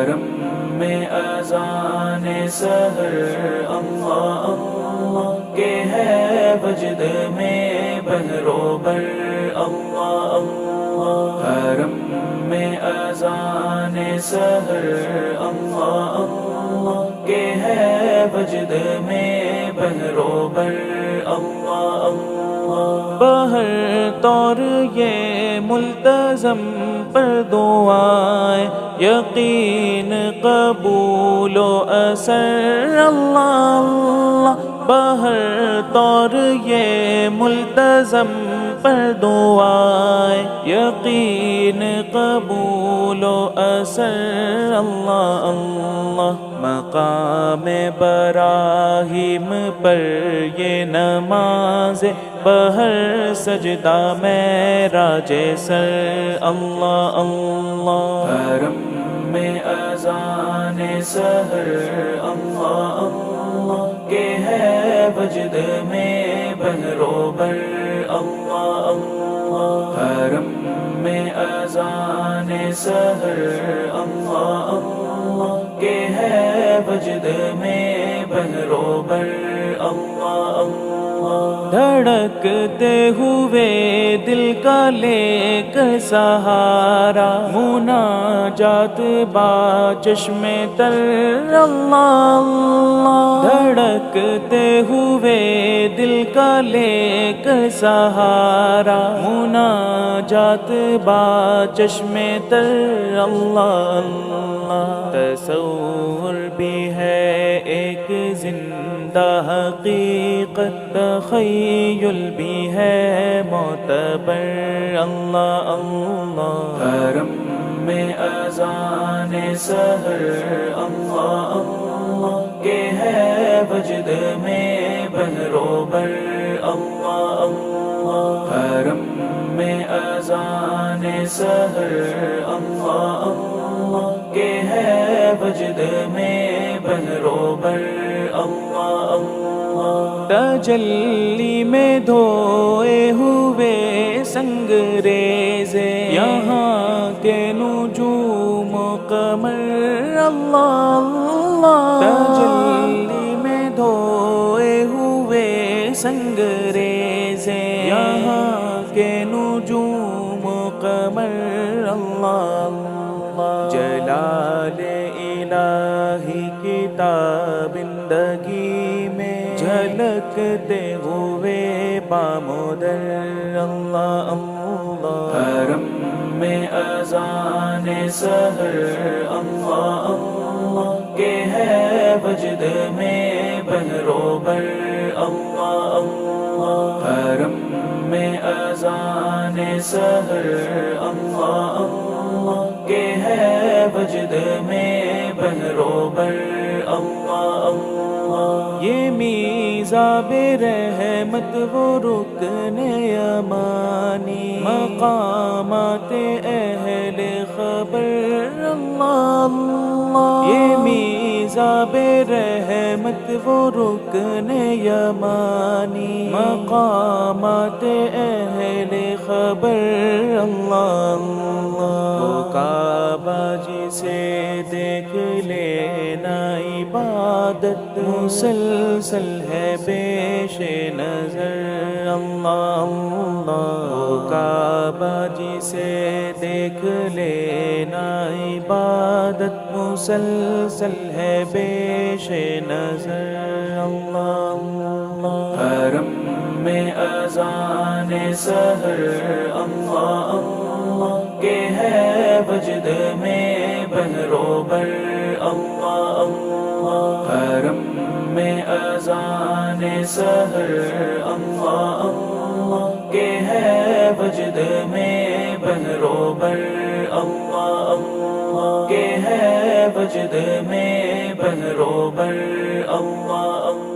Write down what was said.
حرم میں اذان سحر اللہ اللہ کے ہے وجد میں بحر بر اللہ اللہ حرم میں اذان سحر اللہ اللہ کے ہے وجد میں بحر بر اللہ اللہ بہر طور یہ ملتزم پر دعائیں یقین قبول و اثر اللہ اللہ بہر طور یہ ملتزم پر دعائیں یقین قبول و اثر اللہ اللہ مقام براہیم پر یہ نماز بہر سجدہ معراج سر اللہ اللہ حرم میں اذان سحر اللہ اللہ کے ہے وجد میں بحر بر اللہ اللہ حرم میں اذان سحر اللہ اللہ کے ہے وجد میں بحر بر اللہ اللہ دھڑکتے ہوئے دل کا لے کر سہارا مناجات با چشم تر اللہ اللہ دھڑکتے ہوئے دل کا لے کر سہارا مناجات با چشم تر اللہ اللہ تصور بھی ہے ایک زندہ حقیقت تخیل بھی ہے معتبر اللہ اللہ حرم میں اذان سحر اللہ اللہ کے ہے وجد میں بحر بر اللہ اللہ حرم میں اذان سحر اللہ اللہ کے ہے وجد میں بحر بر اللہ اللہ تجلی میں دھوئے ہوئے سنگریزے یہاں کے نجوم و قمر اللہ اللہ تجلی میں دھوئے ہوئے سنگریزے یہاں کے نجوم و قمر اللہ اللہ جلال الہی کتابندگی میں جھلکتے ہوئے بامودر اللہ اللہ حرم میں اذان سحر اللہ اللہ کے ہے وجد میں بحر بر اللہ اللہ حرم میں اذان سحر اللہ اللہ کے ہے وجد میں بحر بر اللہ اللہ یہ میزاب رحمت وہ رکن یمانی مقامات اہل خبر اللہ اللہ یہ میزاب رحمت وہ رکن یمانی مقامات اہل خبر اللہ اللہ وہ کعبہ جسے دیکھ لینا عبادت مسلسل ہے پیش نظر اللہ اللہ وہ کعبہ جسے دیکھ لینا عبادت مسلسل ہے پیش نظر اللہ اللہ حرم میں اذان سحر اللہ اللہ کے ہے وجد میں بحر بر اللہ اللہ حرم میں اذان سحر اللہ اللہ کے ہے وجد میں بحر بر اللہ اللہ کے ہے وجد میں بحر بر اللہ اللہ